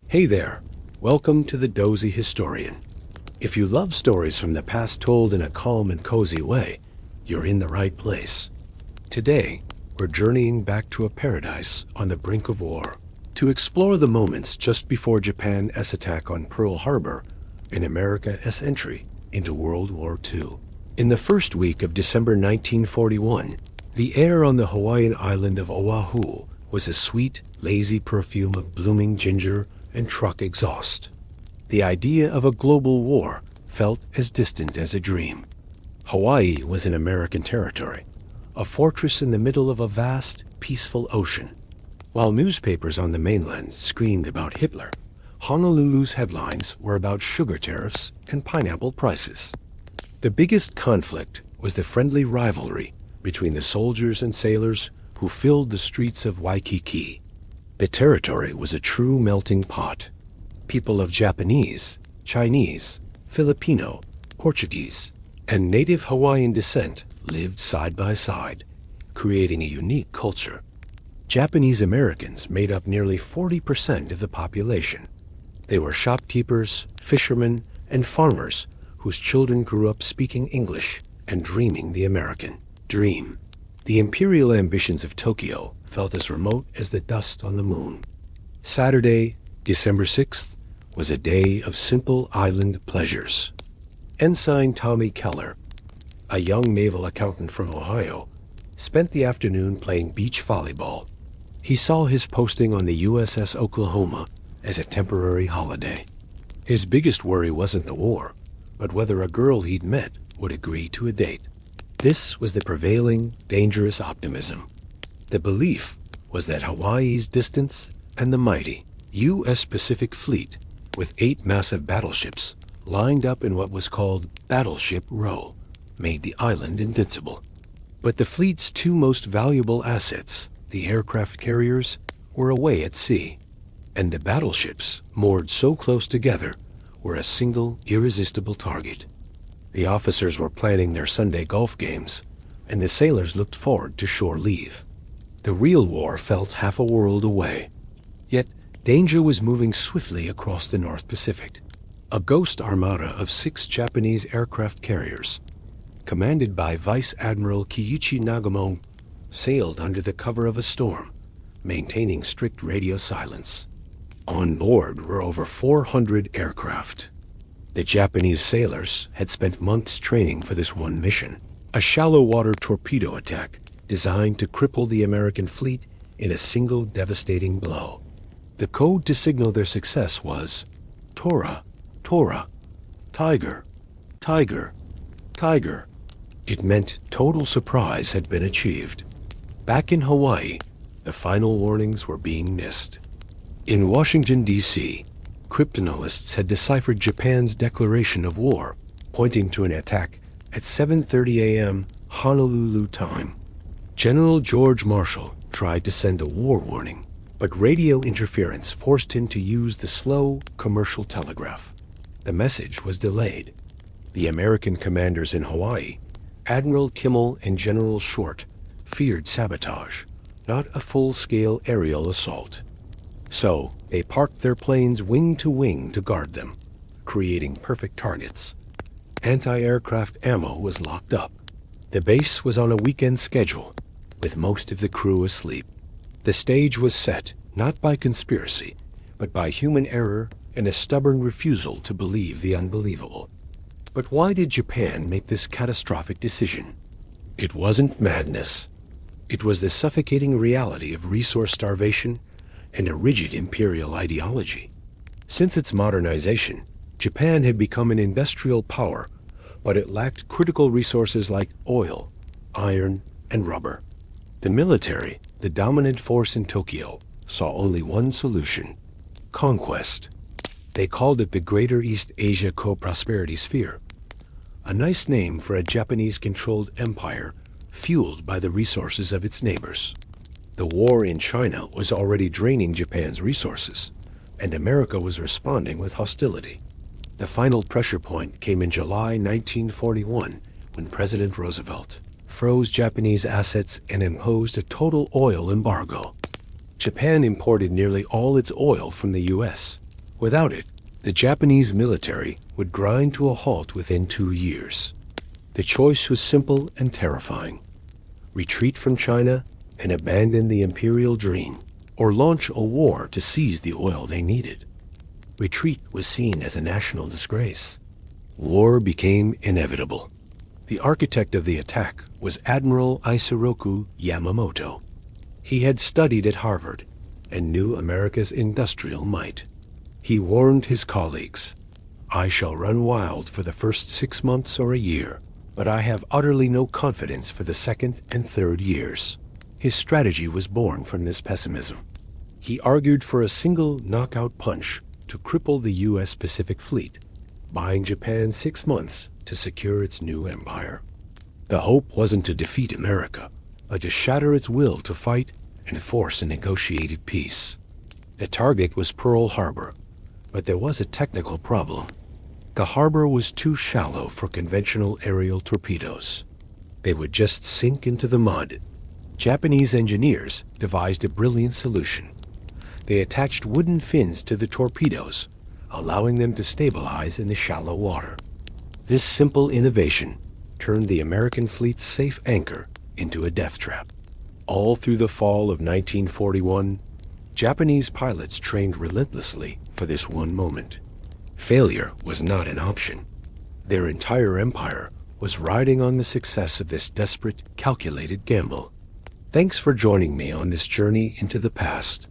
Hey there, welcome to the Dozy Historian. If you love stories from the past told in a calm and cozy way, you're in the right place. Today, we're journeying back to a paradise on the brink of war to explore the moments just before Japan's attack on Pearl Harbor and America's entry into World War II. In the first week of December 1941, the air on the Hawaiian island of Oahu was a sweet, lazy perfume of blooming ginger and truck exhaust. The idea of a global war felt as distant as a dream. Hawaii was an American territory, a fortress in the middle of a vast, peaceful ocean. While newspapers on the mainland screamed about Hitler, Honolulu's headlines were about sugar tariffs and pineapple prices. The biggest conflict was the friendly rivalry between the soldiers and sailors who filled the streets of Waikiki. The territory was a true melting pot. People of Japanese, Chinese, Filipino, Portuguese, and native Hawaiian descent lived side by side, creating a unique culture. Japanese Americans made up nearly 40% of the population. They were shopkeepers, fishermen, and farmers whose children grew up speaking English and dreaming the American dream. The imperial ambitions of Tokyo felt as remote as the dust on the moon. Saturday, December 6th, was a day of simple island pleasures. Ensign Tommy Keller, a young naval accountant from Ohio, spent the afternoon playing beach volleyball. He saw his posting on the USS Oklahoma as a temporary holiday. His biggest worry wasn't the war, but whether a girl he'd met would agree to a date. This was the prevailing, dangerous optimism. The belief was that Hawaii's distance and the mighty U.S. Pacific Fleet, with 8 massive battleships lined up in what was called Battleship Row, made the island invincible. But the fleet's 2 most valuable assets, the aircraft carriers, were away at sea, and the battleships, moored so close together, were a single, irresistible target. The officers were planning their Sunday golf games, and the sailors looked forward to shore leave. The real war felt half a world away. Yet, danger was moving swiftly across the North Pacific. A ghost armada of 6 Japanese aircraft carriers, commanded by Vice Admiral Kiichi Nagamon, sailed under the cover of a storm, maintaining strict radio silence. On board were over 400 aircraft. The Japanese sailors had spent months training for this one mission, a shallow-water torpedo attack designed to cripple the American fleet in a single devastating blow. The code to signal their success was Tora, Tora, Tiger, Tiger, Tiger. It meant total surprise had been achieved. Back in Hawaii, the final warnings were being missed. In Washington, D.C., cryptanalysts had deciphered Japan's declaration of war, pointing to an attack at 7:30 a.m. Honolulu time. General George Marshall tried to send a war warning, but radio interference forced him to use the slow commercial telegraph. The message was delayed. The American commanders in Hawaii, Admiral Kimmel and General Short, feared sabotage, not a full-scale aerial assault. So, they parked their planes wing to wing to guard them, creating perfect targets. Anti-aircraft ammo was locked up. The base was on a weekend schedule, with most of the crew asleep. The stage was set, not by conspiracy, but by human error and a stubborn refusal to believe the unbelievable. But why did Japan make this catastrophic decision? It wasn't madness. It was the suffocating reality of resource starvation and a rigid imperial ideology. Since its modernization, Japan had become an industrial power, but it lacked critical resources like oil, iron, and rubber. The military, the dominant force in Tokyo, saw only one solution: conquest. They called it the Greater East Asia Co-Prosperity Sphere, a nice name for a Japanese-controlled empire fueled by the resources of its neighbors. The war in China was already draining Japan's resources, and America was responding with hostility. The final pressure point came in July 1941 when President Roosevelt froze Japanese assets and imposed a total oil embargo. Japan imported nearly all its oil from the U.S., Without it, the Japanese military would grind to a halt within 2 years. The choice was simple and terrifying. Retreat from China and abandon the imperial dream, or launch a war to seize the oil they needed. Retreat was seen as a national disgrace. War became inevitable. The architect of the attack was Admiral Isoroku Yamamoto. He had studied at Harvard and knew America's industrial might. He warned his colleagues, "I shall run wild for the first 6 months or a year, but I have utterly no confidence for the second and third years." His strategy was born from this pessimism. He argued for a single knockout punch to cripple the U.S. Pacific Fleet, buying Japan 6 months to secure its new empire. The hope wasn't to defeat America, but to shatter its will to fight and force a negotiated peace. The target was Pearl Harbor, but there was a technical problem. The harbor was too shallow for conventional aerial torpedoes. They would just sink into the mud. Japanese engineers devised a brilliant solution. They attached wooden fins to the torpedoes, allowing them to stabilize in the shallow water. This simple innovation turned the American fleet's safe anchor into a death trap. All through the fall of 1941, Japanese pilots trained relentlessly for this one moment. Failure was not an option. Their entire empire was riding on the success of this desperate, calculated gamble. Thanks for joining me on this journey into the past.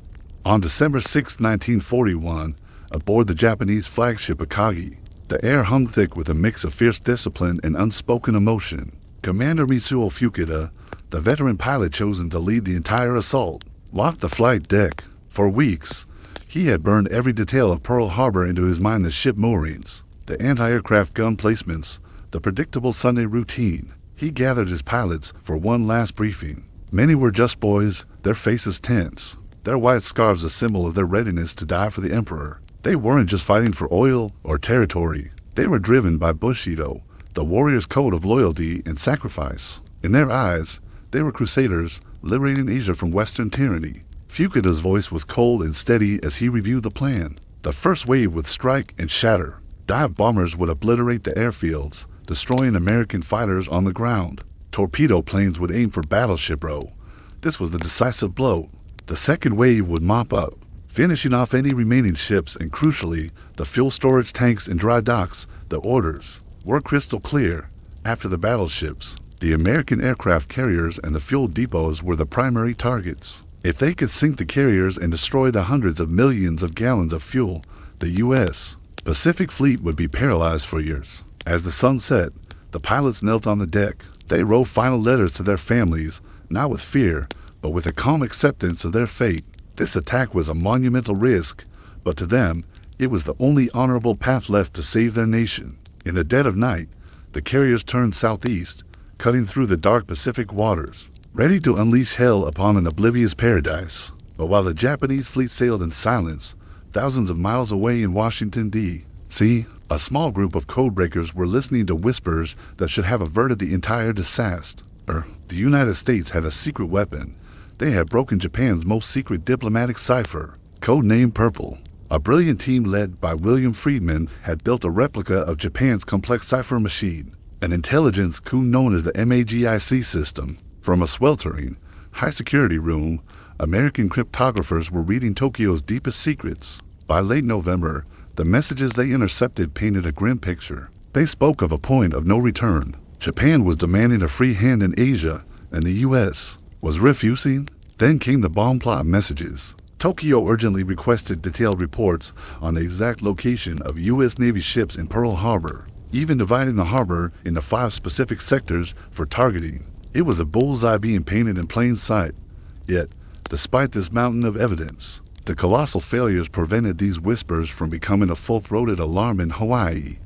On December 6, 1941, aboard the Japanese flagship Akagi, the air hung thick with a mix of fierce discipline and unspoken emotion. Commander Mitsuo Fukuda, the veteran pilot chosen to lead the entire assault, walked the flight deck. For weeks, he had burned every detail of Pearl Harbor into his mind: the ship moorings, the anti-aircraft gun placements, the predictable Sunday routine. He gathered his pilots for one last briefing. Many were just boys, their faces tense, their white scarves a symbol of their readiness to die for the emperor. They weren't just fighting for oil or territory. They were driven by Bushido, the warrior's code of loyalty and sacrifice. In their eyes, they were crusaders liberating Asia from Western tyranny. Fukuda's voice was cold and steady as he reviewed the plan. The first wave would strike and shatter. Dive bombers would obliterate the airfields, destroying American fighters on the ground. Torpedo planes would aim for battleship row. This was the decisive blow. The second wave would mop up, finishing off any remaining ships, and crucially, the fuel storage tanks and dry docks. The orders were crystal clear. After the battleships, the American aircraft carriers and the fuel depots were the primary targets. If they could sink the carriers and destroy the hundreds of millions of gallons of fuel, the U.S. Pacific Fleet would be paralyzed for years. As the sun set, the pilots knelt on the deck. They wrote final letters to their families, not with fear, but with a calm acceptance of their fate. This attack was a monumental risk, but to them, it was the only honorable path left to save their nation. In the dead of night, the carriers turned southeast, cutting through the dark Pacific waters, ready to unleash hell upon an oblivious paradise. But while the Japanese fleet sailed in silence, thousands of miles away in Washington, D.C., a small group of codebreakers were listening to whispers that should have averted the entire disaster. The United States had a secret weapon. They had broken Japan's most secret diplomatic cipher, codenamed Purple. A brilliant team led by William Friedman had built a replica of Japan's complex cipher machine, an intelligence coup known as the MAGIC system. From a sweltering, high-security room, American cryptographers were reading Tokyo's deepest secrets. By late November, the messages they intercepted painted a grim picture. They spoke of a point of no return. Japan was demanding a free hand in Asia, and the U.S. was refusing. Then came the bomb plot messages. Tokyo urgently requested detailed reports on the exact location of U.S. Navy ships in Pearl Harbor, even dividing the harbor into 5 specific sectors for targeting. It was a bullseye being painted in plain sight. Yet, despite this mountain of evidence, the colossal failures prevented these whispers from becoming a full-throated alarm in Hawaii.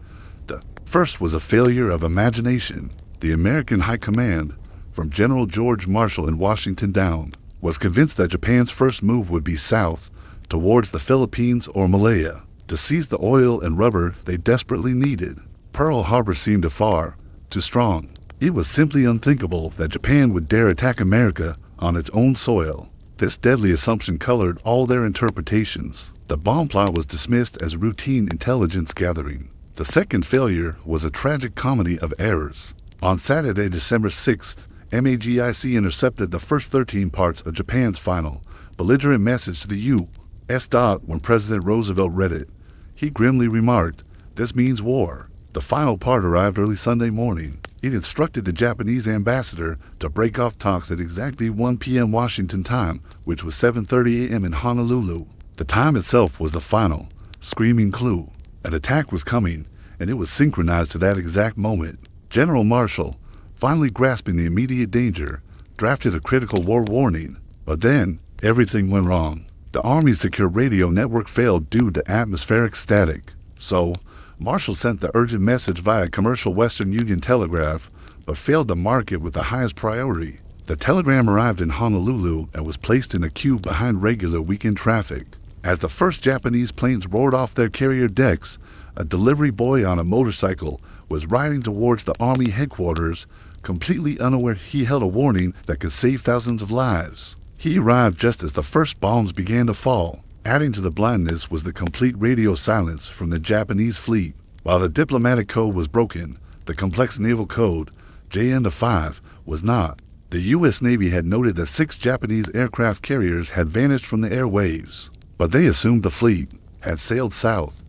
The first was a failure of imagination. The American High Command, from General George Marshall in Washington down, was convinced that Japan's first move would be south, towards the Philippines or Malaya, to seize the oil and rubber they desperately needed. Pearl Harbor seemed too strong. It was simply unthinkable that Japan would dare attack America on its own soil. This deadly assumption colored all their interpretations. The bomb plot was dismissed as routine intelligence gathering. The second failure was a tragic comedy of errors. On Saturday, December 6th, MAGIC intercepted the first 13 parts of Japan's final, belligerent message to the U.S. When President Roosevelt read it, he grimly remarked, "This means war." The final part arrived early Sunday morning. It instructed the Japanese ambassador to break off talks at exactly 1 p.m. Washington time, which was 7:30 a.m. in Honolulu. The time itself was the final, screaming clue. An attack was coming, and it was synchronized to that exact moment. General Marshall, finally grasping the immediate danger, drafted a critical war warning. But then, everything went wrong. The Army's secure radio network failed due to atmospheric static. So, Marshall sent the urgent message via commercial Western Union telegraph, but failed to mark it with the highest priority. The telegram arrived in Honolulu and was placed in a queue behind regular weekend traffic. As the first Japanese planes roared off their carrier decks, a delivery boy on a motorcycle was riding towards the Army headquarters, completely unaware he held a warning that could save thousands of lives. He arrived just as the first bombs began to fall. Adding to the blindness was the complete radio silence from the Japanese fleet. While the diplomatic code was broken, the complex naval code, JN-5, was not. The U.S. Navy had noted that 6 Japanese aircraft carriers had vanished from the airwaves, but they assumed the fleet had sailed south.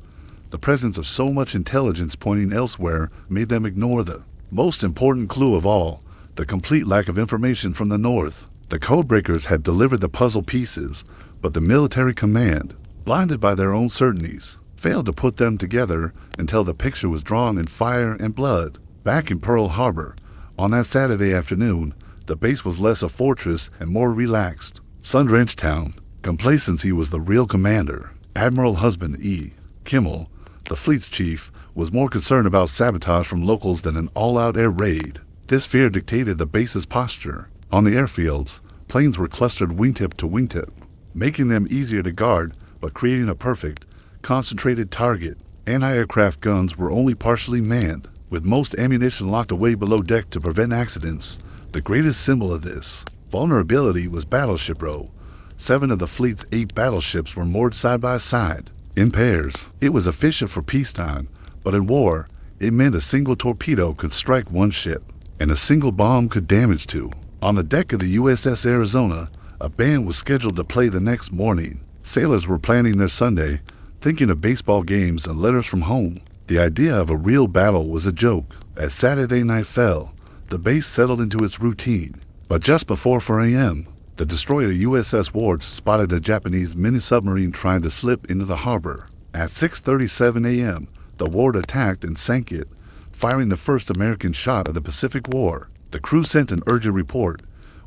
The presence of so much intelligence pointing elsewhere made them ignore the most important clue of all, the complete lack of information from the north. The codebreakers had delivered the puzzle pieces, but the military command, blinded by their own certainties, failed to put them together until the picture was drawn in fire and blood. Back in Pearl Harbor, on that Saturday afternoon, the base was less a fortress and more relaxed. Sun-drenched town, complacency was the real commander. Admiral Husband E. Kimmel, the fleet's chief, was more concerned about sabotage from locals than an all-out air raid. This fear dictated the base's posture. On the airfields, planes were clustered wingtip to wingtip, making them easier to guard but creating a perfect, concentrated target. Anti-aircraft guns were only partially manned, with most ammunition locked away below deck to prevent accidents. The greatest symbol of this vulnerability was battleship row. 7 of the fleet's 8 battleships were moored side by side, in pairs. It was efficient for peacetime, but in war, it meant a single torpedo could strike one ship, and a single bomb could damage 2. On the deck of the USS Arizona, a band was scheduled to play the next morning. Sailors were planning their Sunday, thinking of baseball games and letters from home. The idea of a real battle was a joke. As Saturday night fell, the base settled into its routine. But just before 4 a.m., the destroyer USS Ward spotted a Japanese mini-submarine trying to slip into the harbor. At 6:37 a.m., the Ward attacked and sank it, firing the first American shot of the Pacific War. The crew sent an urgent report.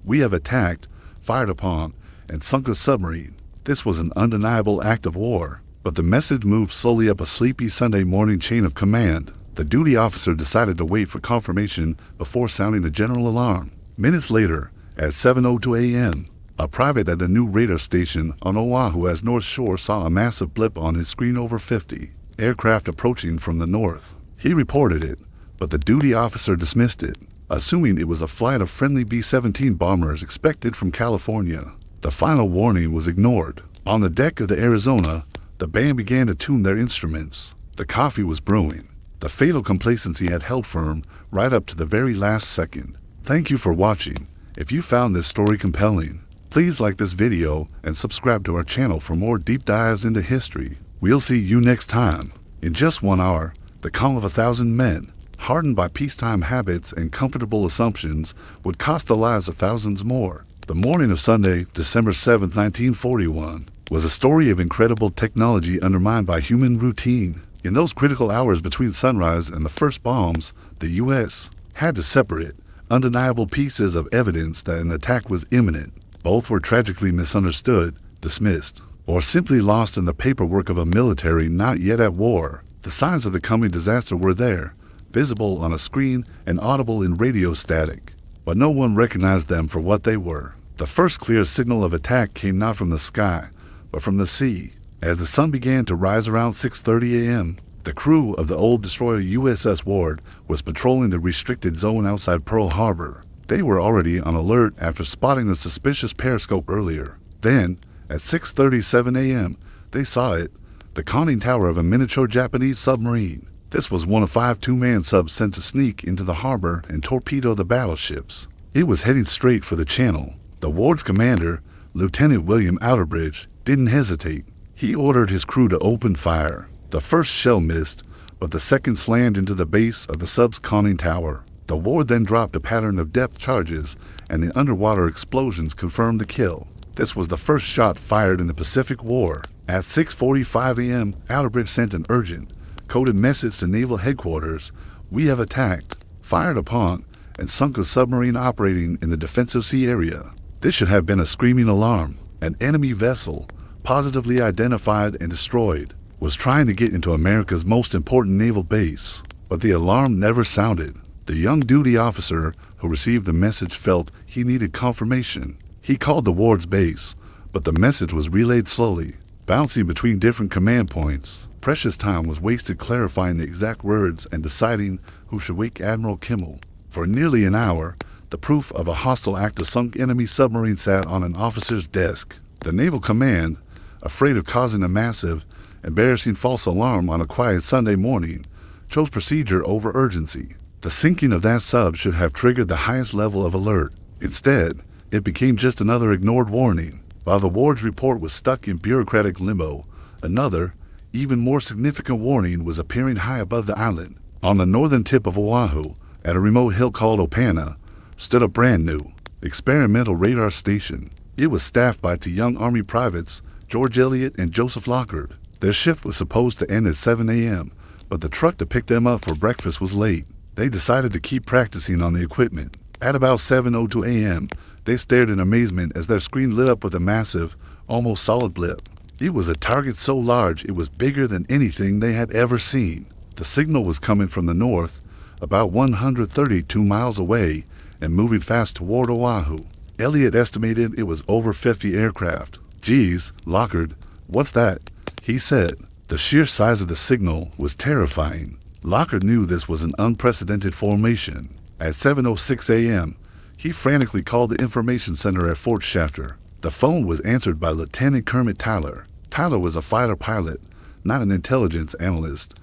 "We have attacked, fired upon, and sunk a submarine." This was an undeniable act of war, but the message moved slowly up a sleepy Sunday morning chain of command. The duty officer decided to wait for confirmation before sounding a general alarm. Minutes later, at 7:02 a.m., a private at a new radar station on Oahu as North Shore saw a massive blip on his screen over 50 aircraft approaching from the north. He reported it, but the duty officer dismissed it, assuming it was a flight of friendly B-17 bombers expected from California. The final warning was ignored. On the deck of the Arizona, the band began to tune their instruments. The coffee was brewing. The fatal complacency had held firm right up to the very last second. Thank you for watching. If you found this story compelling, please like this video and subscribe to our channel for more deep dives into history. We'll see you next time. In just 1 hour, the calm of 1,000 men, hardened by peacetime habits and comfortable assumptions, would cost the lives of thousands more. The morning of Sunday, December 7, 1941, was a story of incredible technology undermined by human routine. In those critical hours between sunrise and the first bombs, the U.S. had to separate undeniable pieces of evidence that an attack was imminent. Both were tragically misunderstood, dismissed, or simply lost in the paperwork of a military not yet at war. The signs of the coming disaster were there, visible on a screen and audible in radio static, but no one recognized them for what they were. The first clear signal of attack came not from the sky, but from the sea. As the sun began to rise around 6:30 a.m., the crew of the old destroyer USS Ward was patrolling the restricted zone outside Pearl Harbor. They were already on alert after spotting the suspicious periscope earlier. Then, at 6:37 a.m., They saw it, the conning tower of a miniature Japanese submarine. This was one of 5 two-man subs sent to sneak into the harbor and torpedo the battleships. It was heading straight for the channel. The ward's commander, Lieutenant William Outerbridge, didn't hesitate. He ordered his crew to open fire. The first shell missed, but the second slammed into the base of the sub's conning tower. The ward then dropped a pattern of depth charges, and the underwater explosions confirmed the kill. This was the first shot fired in the Pacific War. At 6:45 a.m., Outerbridge sent an urgent, coded message to naval headquarters: "We have attacked, fired upon, and sunk a submarine operating in the defensive sea area." This should have been a screaming alarm. An enemy vessel, positively identified and destroyed, was trying to get into America's most important naval base. But the alarm never sounded. The young duty officer who received the message felt he needed confirmation. He called the ward's base, but the message was relayed slowly, bouncing between different command points. Precious time was wasted clarifying the exact words and deciding who should wake Admiral Kimmel. For nearly an hour, the proof of a hostile act of sunk enemy submarine sat on an officer's desk. The Naval Command, afraid of causing a massive, embarrassing false alarm on a quiet Sunday morning, chose procedure over urgency. The sinking of that sub should have triggered the highest level of alert. Instead, it became just another ignored warning. While the ward's report was stuck in bureaucratic limbo, another, even more significant warning was appearing high above the island. On the northern tip of Oahu, at a remote hill called Opana, stood a brand new, experimental radar station. It was staffed by 2 young Army privates, George Elliott and Joseph Lockard. Their shift was supposed to end at 7 a.m., but the truck to pick them up for breakfast was late. They decided to keep practicing on the equipment. At about 7:02 a.m., they stared in amazement as their screen lit up with a massive, almost solid blip. It was a target so large it was bigger than anything they had ever seen. The signal was coming from the north, about 132 miles away, and moving fast toward Oahu. Elliott estimated it was over 50 aircraft. "Geez, Lockard, what's that?" he said. The sheer size of the signal was terrifying. Lockard knew this was an unprecedented formation. At 7:06 a.m., he frantically called the information center at Fort Shafter. The phone was answered by Lieutenant Kermit Tyler. Tyler was a fighter pilot, not an intelligence analyst,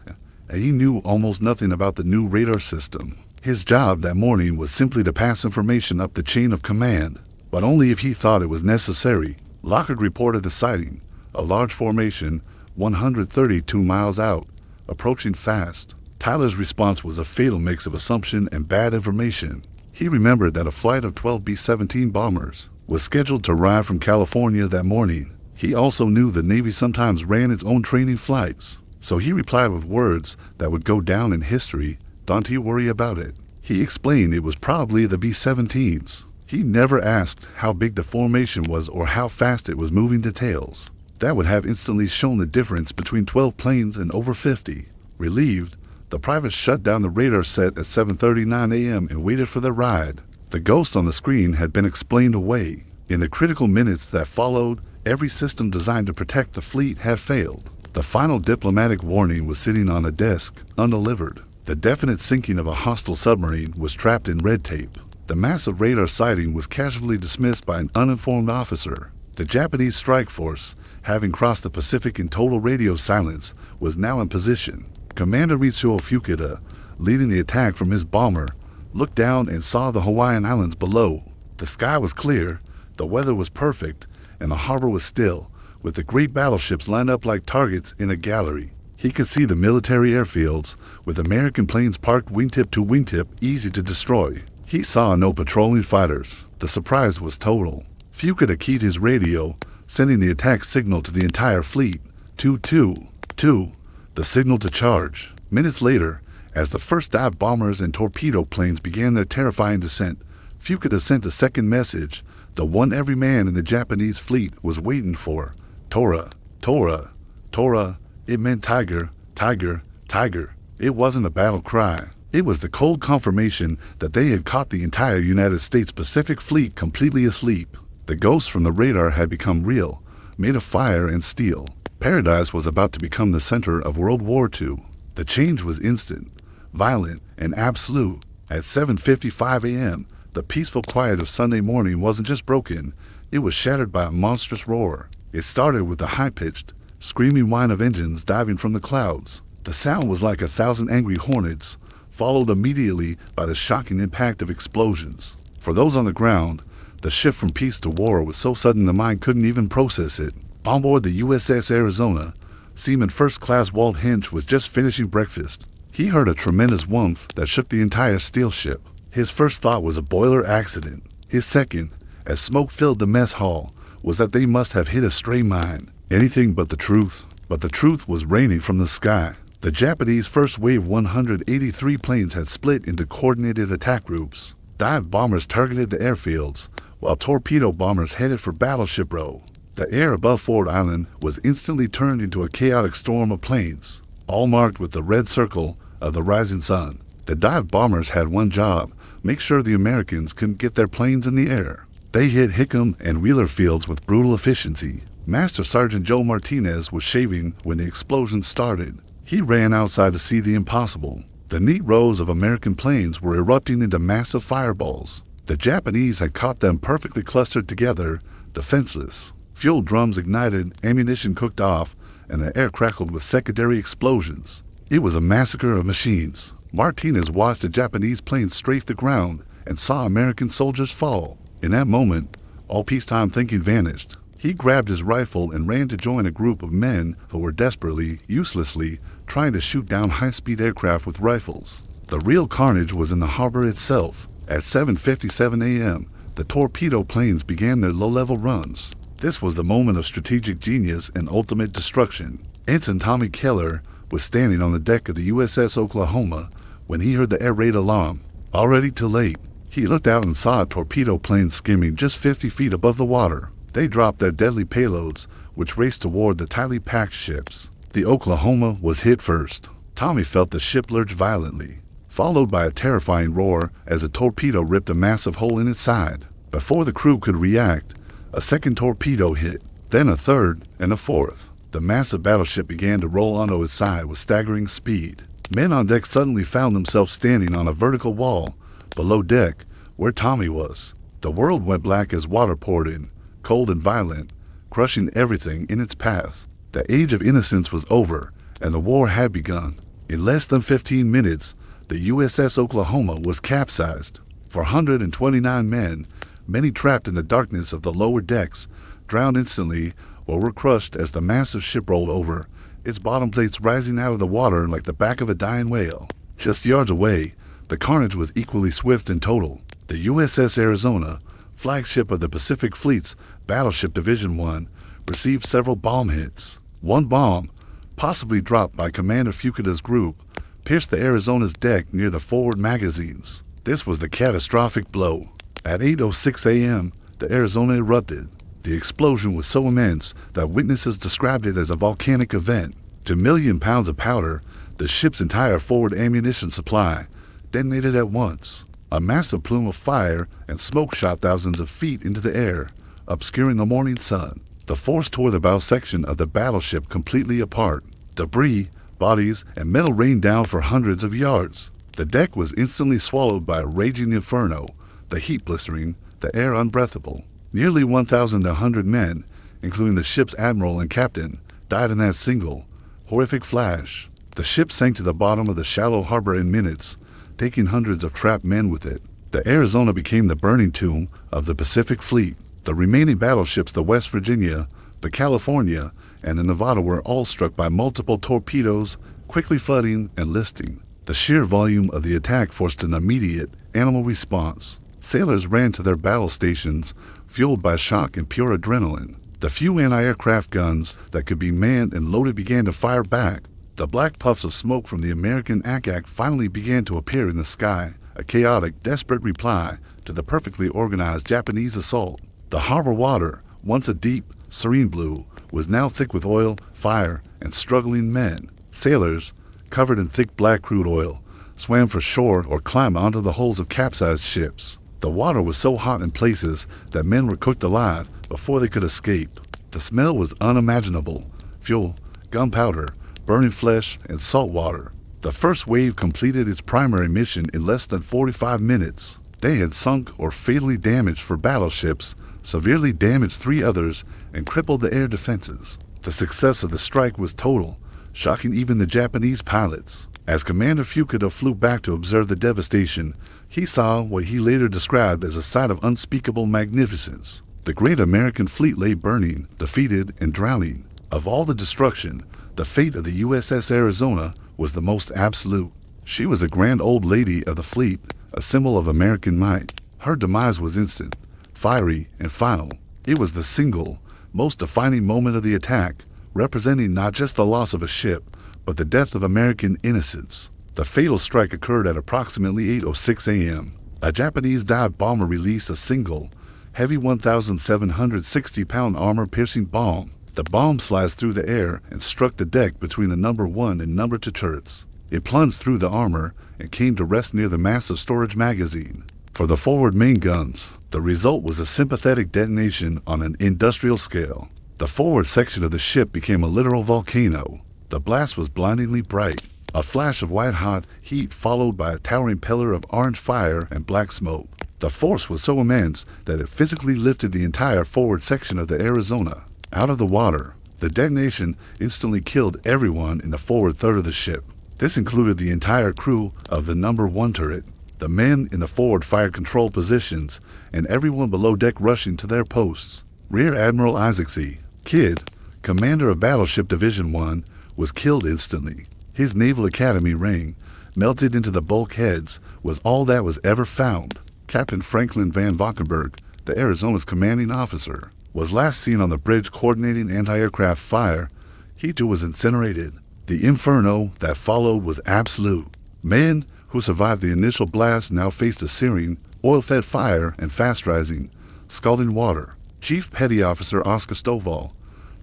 and he knew almost nothing about the new radar system. His job that morning was simply to pass information up the chain of command, but only if he thought it was necessary. Lockard reported the sighting, a large formation 132 miles out, approaching fast. Tyler's response was a fatal mix of assumption and bad information. He remembered that a flight of 12 B-17 bombers was scheduled to arrive from California that morning. He also knew the Navy sometimes ran its own training flights, so he replied with words that would go down in history: "Don't you worry about it." He explained it was probably the B-17s. He never asked how big the formation was or how fast it was moving details. That would have instantly shown the difference between 12 planes and over 50. Relieved, the private shut down the radar set at 7:39 a.m. and waited for the ride. The ghost on the screen had been explained away. In the critical minutes that followed, every system designed to protect the fleet had failed. The final diplomatic warning was sitting on a desk, undelivered. The definite sinking of a hostile submarine was trapped in red tape. The massive radar sighting was casually dismissed by an uninformed officer. The Japanese strike force, having crossed the Pacific in total radio silence, was now in position. Commander Mitsuo Fukita, leading the attack from his bomber, looked down and saw the Hawaiian Islands below. The sky was clear, the weather was perfect, and the harbor was still, with the great battleships lined up like targets in a gallery. He could see the military airfields, with American planes parked wingtip to wingtip, easy to destroy. He saw no patrolling fighters. The surprise was total. Fukita keyed his radio, sending the attack signal to the entire fleet. 2-2-2, the signal to charge. Minutes later, as the first dive bombers and torpedo planes began their terrifying descent, Fukita sent a second message, the one every man in the Japanese fleet was waiting for. "Tora, Tora, Tora." It meant tiger, tiger, tiger. It wasn't a battle cry. It was the cold confirmation that they had caught the entire United States Pacific Fleet completely asleep. The ghosts from the radar had become real, made of fire and steel. Paradise was about to become the center of World War II. The change was instant, violent, and absolute. At 7:55 a.m., the peaceful quiet of Sunday morning wasn't just broken, it was shattered by a monstrous roar. It started with a high-pitched, screaming whine of engines diving from the clouds. The sound was like 1,000 angry hornets, followed immediately by the shocking impact of explosions. For those on the ground, the shift from peace to war was so sudden the mind couldn't even process it. On board the USS Arizona, Seaman First Class Walt Hinch was just finishing breakfast. He heard a tremendous whoomph that shook the entire steel ship. His first thought was a boiler accident. His second, as smoke filled the mess hall, was that they must have hit a stray mine. Anything but the truth. But the truth was raining from the sky. The Japanese first wave 183 planes had split into coordinated attack groups. Dive bombers targeted the airfields, while torpedo bombers headed for Battleship Row. The air above Ford Island was instantly turned into a chaotic storm of planes, all marked with the red circle of the rising sun. The dive bombers had one job: make sure the Americans couldn't get their planes in the air. They hit Hickam and Wheeler fields with brutal efficiency. Master Sergeant Joe Martinez was shaving when the explosion started. He ran outside to see the impossible. The neat rows of American planes were erupting into massive fireballs. The Japanese had caught them perfectly clustered together, defenseless. Fuel drums ignited, ammunition cooked off, and the air crackled with secondary explosions. It was a massacre of machines. Martinez watched the Japanese planes strafe the ground and saw American soldiers fall. In that moment, all peacetime thinking vanished. He grabbed his rifle and ran to join a group of men who were desperately, uselessly, trying to shoot down high-speed aircraft with rifles. The real carnage was in the harbor itself. At 7:57 a.m., the torpedo planes began their low-level runs. This was the moment of strategic genius and ultimate destruction. Ensign Tommy Keller was standing on the deck of the USS Oklahoma when he heard the air raid alarm. Already too late. He looked out and saw a torpedo plane skimming just 50 feet above the water. They dropped their deadly payloads, which raced toward the tightly packed ships. The Oklahoma was hit first. Tommy felt the ship lurch violently, followed by a terrifying roar as a torpedo ripped a massive hole in its side. Before the crew could react, a second torpedo hit, then a third and a fourth. The massive battleship began to roll onto its side with staggering speed. Men on deck suddenly found themselves standing on a vertical wall below deck where Tommy was. The world went black as water poured in, cold and violent, crushing everything in its path. The age of innocence was over, and the war had begun. In less than 15 minutes, the USS Oklahoma was capsized. 429 men, many trapped in the darkness of the lower decks, drowned instantly or were crushed as the massive ship rolled over, its bottom plates rising out of the water like the back of a dying whale. Just yards away, the carnage was equally swift and total. The USS Arizona, flagship of the Pacific Fleet's Battleship Division I, received several bomb hits. One bomb, possibly dropped by Commander Fukuda's group, pierced the Arizona's deck near the forward magazines. This was the catastrophic blow. At 8:06 a.m., the Arizona erupted. The explosion was so immense that witnesses described it as a volcanic event. 2 million pounds of powder, the ship's entire forward ammunition supply, detonated at once. A massive plume of fire and smoke shot thousands of feet into the air, obscuring the morning sun. The force tore the bow section of the battleship completely apart. Debris, bodies, and metal rained down for hundreds of yards. The deck was instantly swallowed by a raging inferno, the heat blistering, the air unbreathable. Nearly 1,100 men, including the ship's admiral and captain, died in that single, horrific flash. The ship sank to the bottom of the shallow harbor in minutes, taking hundreds of trapped men with it. The Arizona became the burning tomb of the Pacific Fleet. The remaining battleships, the West Virginia, the California, and the Nevada, were all struck by multiple torpedoes, quickly flooding and listing. The sheer volume of the attack forced an immediate animal response. Sailors ran to their battle stations, fueled by shock and pure adrenaline. The few anti-aircraft guns that could be manned and loaded began to fire back. The black puffs of smoke from the American ack-ack finally began to appear in the sky, a chaotic, desperate reply to the perfectly organized Japanese assault. The harbor water, once a deep, serene blue, was now thick with oil, fire, and struggling men. Sailors, covered in thick black crude oil, swam for shore or climbed onto the hulls of capsized ships. The water was so hot in places that men were cooked alive before they could escape. The smell was unimaginable: fuel, gunpowder, burning flesh, and salt water. The first wave completed its primary mission in less than 45 minutes. They had sunk or fatally damaged 4 battleships, severely damaged 3 others, and crippled the air defenses. The success of the strike was total, shocking even the Japanese pilots. As Commander Fukuda flew back to observe the devastation, he saw what he later described as a sight of unspeakable magnificence. The great American fleet lay burning, defeated, and drowning. Of all the destruction, the fate of the USS Arizona was the most absolute. She was a grand old lady of the fleet, a symbol of American might. Her demise was instant, fiery, and final. It was the single, most defining moment of the attack, representing not just the loss of a ship, but the death of American innocence. The fatal strike occurred at approximately 8:06 a.m. A Japanese dive bomber released a single, heavy 1,760-pound armor-piercing bomb. The bomb sliced through the air and struck the deck between the number 1 and number 2 turrets. It plunged through the armor and came to rest near the massive storage magazine. For the forward main guns, the result was a sympathetic detonation on an industrial scale. The forward section of the ship became a literal volcano. The blast was blindingly bright, a flash of white-hot heat followed by a towering pillar of orange fire and black smoke. The force was so immense that it physically lifted the entire forward section of the Arizona out of the water. The detonation instantly killed everyone in the forward third of the ship. This included the entire crew of the number 1 turret, the men in the forward fire control positions, and everyone below deck rushing to their posts. Rear Admiral Isaacsy, Kidd, commander of Battleship Division 1, was killed instantly. His Naval Academy ring, melted into the bulkheads, was all that was ever found. Captain Franklin Van Valkenburg, the Arizona's commanding officer, was last seen on the bridge coordinating anti-aircraft fire. He too was incinerated. The inferno that followed was absolute. Men who survived the initial blast now faced a searing, oil-fed fire and fast-rising, scalding water. Chief Petty Officer Oscar Stovall,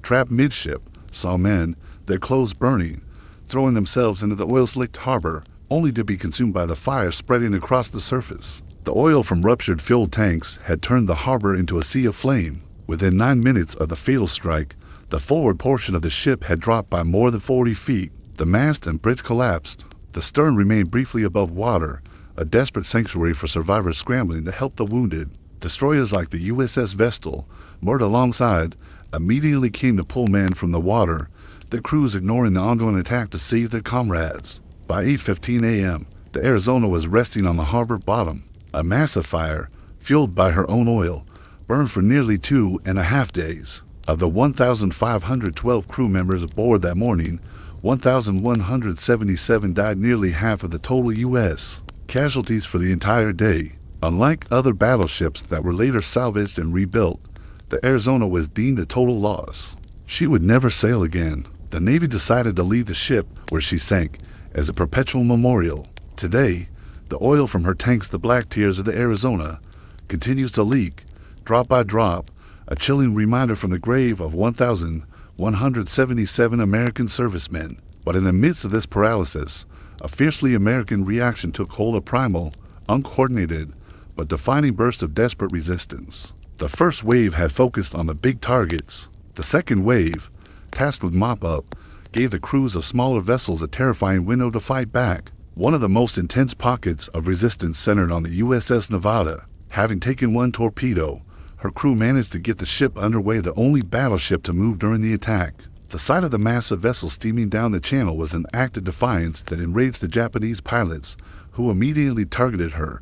trapped midship, saw men, their clothes burning, throwing themselves into the oil-slicked harbor, only to be consumed by the fire spreading across the surface. The oil from ruptured fuel tanks had turned the harbor into a sea of flame. Within 9 minutes of the fatal strike, the forward portion of the ship had dropped by more than 40 feet. The mast and bridge collapsed. The stern remained briefly above water, a desperate sanctuary for survivors scrambling to help the wounded. Destroyers like the USS Vestal, moored alongside, immediately came to pull men from the water, their crews ignoring the ongoing attack to save their comrades. By 8:15 a.m., the Arizona was resting on the harbor bottom. A massive fire, fueled by her own oil, burned for nearly 2.5 days. Of the 1,512 crew members aboard that morning, 1,177 died, nearly half of the total U.S. casualties for the entire day. Unlike other battleships that were later salvaged and rebuilt, the Arizona was deemed a total loss. She would never sail again. The Navy decided to leave the ship where she sank as a perpetual memorial. Today, the oil from her tanks, the black tears of the Arizona, continues to leak, drop by drop, a chilling reminder from the grave of 1,177 American servicemen. But in the midst of this paralysis, a fiercely American reaction took hold, of primal, uncoordinated, but defining burst of desperate resistance. The first wave had focused on the big targets. The second wave, tasked with mop-up, gave the crews of smaller vessels a terrifying window to fight back. One of the most intense pockets of resistance centered on the USS Nevada. Having taken one torpedo, her crew managed to get the ship underway, the only battleship to move during the attack. The sight of the massive vessel steaming down the channel was an act of defiance that enraged the Japanese pilots, who immediately targeted her,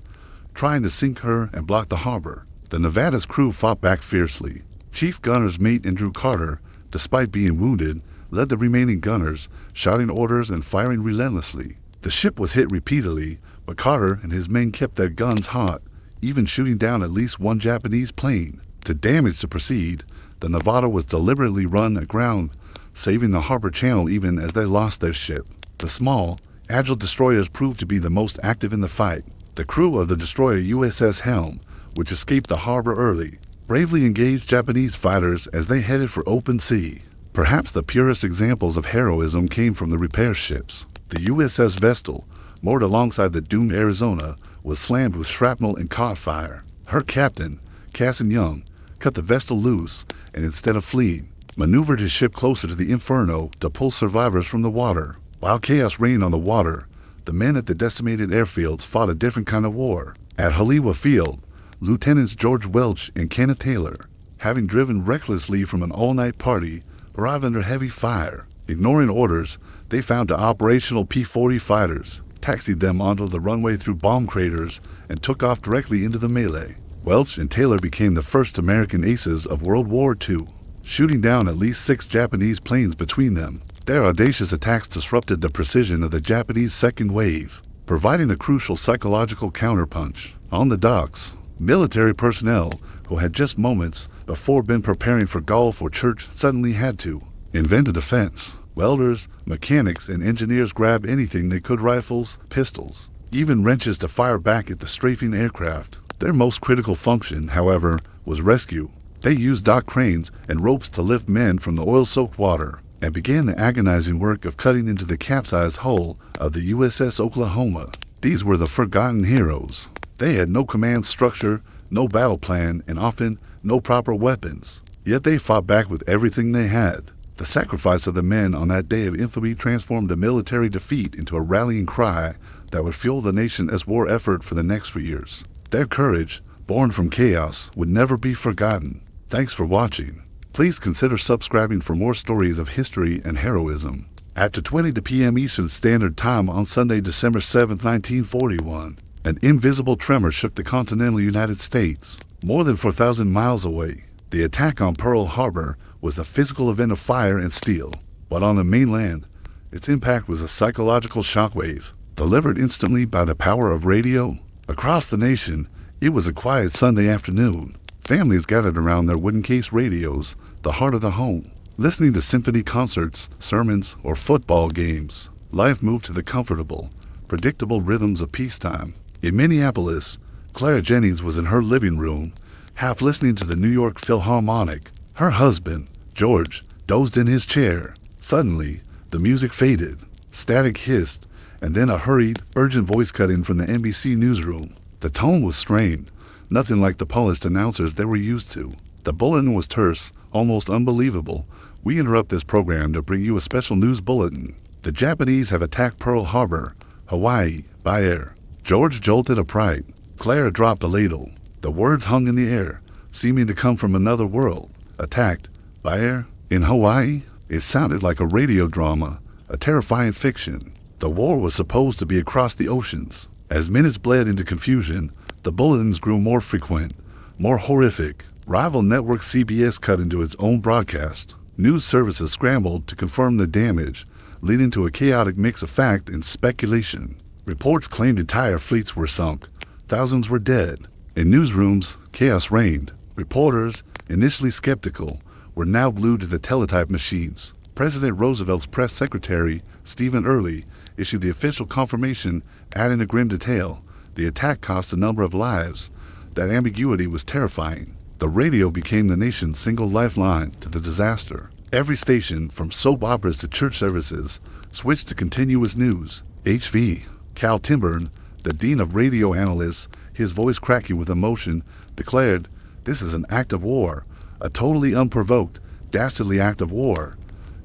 trying to sink her and block the harbor. The Nevada's crew fought back fiercely. Chief Gunner's mate Andrew Carter, despite being wounded, led the remaining gunners, shouting orders and firing relentlessly. The ship was hit repeatedly, but Carter and his men kept their guns hot, even shooting down at least one Japanese plane. To damage the proceed, the Nevada was deliberately run aground, saving the harbor channel even as they lost their ship. The small, agile destroyers proved to be the most active in the fight. The crew of the destroyer USS Helm, which escaped the harbor early, bravely engaged Japanese fighters as they headed for open sea. Perhaps the purest examples of heroism came from the repair ships. The USS Vestal, moored alongside the doomed Arizona, was slammed with shrapnel and caught fire. Her captain, Cassin Young, cut the Vestal loose and, instead of fleeing, maneuvered his ship closer to the inferno to pull survivors from the water. While chaos reigned on the water, the men at the decimated airfields fought a different kind of war. At Haliwa Field, Lieutenants George Welch and Kenneth Taylor, having driven recklessly from an all-night party, arrived under heavy fire. Ignoring orders, they found the operational P-40 fighters, taxied them onto the runway through bomb craters, and took off directly into the melee. Welch and Taylor became the first American aces of World War II, shooting down at least 6 Japanese planes between them. Their audacious attacks disrupted the precision of the Japanese second wave, providing a crucial psychological counterpunch. On the docks, military personnel who had just moments before been preparing for golf or church suddenly had to invent a defense. Welders, mechanics, and engineers grabbed anything they could: rifles, pistols, even wrenches to fire back at the strafing aircraft. Their most critical function, however, was rescue. They used dock cranes and ropes to lift men from the oil-soaked water, and began the agonizing work of cutting into the capsized hull of the USS Oklahoma. These were the forgotten heroes. They had no command structure, no battle plan, and often no proper weapons. Yet they fought back with everything they had. The sacrifice of the men on that day of infamy transformed a military defeat into a rallying cry that would fuel the nation as war effort for the next few years. Their courage, born from chaos, would never be forgotten. Thanks for watching. Please consider subscribing for more stories of history and heroism. At 2:20 p.m. Eastern Standard Time on Sunday, December 7, 1941, an invisible tremor shook the continental United States. More than 4,000 miles away, the attack on Pearl Harbor was a physical event of fire and steel, but on the mainland, its impact was a psychological shockwave, delivered instantly by the power of radio. Across the nation, it was a quiet Sunday afternoon. Families gathered around their wooden case radios, the heart of the home, listening to symphony concerts, sermons, or football games. Life moved to the comfortable, predictable rhythms of peacetime. In Minneapolis, Clara Jennings was in her living room, half listening to the New York Philharmonic. Her husband, George, dozed in his chair. Suddenly, the music faded, static hissed, and then a hurried, urgent voice cut in from the NBC newsroom. The tone was strained, nothing like the polished announcers they were used to. The bulletin was terse, almost unbelievable. We interrupt this program to bring you a special news bulletin. The Japanese have attacked Pearl Harbor, Hawaii, by air. George jolted upright. Clara dropped a ladle. The words hung in the air, seeming to come from another world. Attacked by air in Hawaii? It sounded like a radio drama, a terrifying fiction. The war was supposed to be across the oceans. As minutes bled into confusion, the bulletins grew more frequent, more horrific. Rival network CBS cut into its own broadcast. News services scrambled to confirm the damage, leading to a chaotic mix of fact and speculation. Reports claimed entire fleets were sunk. Thousands were dead. In newsrooms, chaos reigned. Reporters, initially skeptical, were now glued to the teletype machines. President Roosevelt's press secretary, Stephen Early, issued the official confirmation, adding a grim detail: the attack cost a number of lives. That ambiguity was terrifying. The radio became the nation's single lifeline to the disaster. Every station, from soap operas to church services, switched to continuous news. H.V. Cal Timburn, the dean of radio analysts, his voice cracking with emotion, declared, "This is an act of war, a totally unprovoked, dastardly act of war."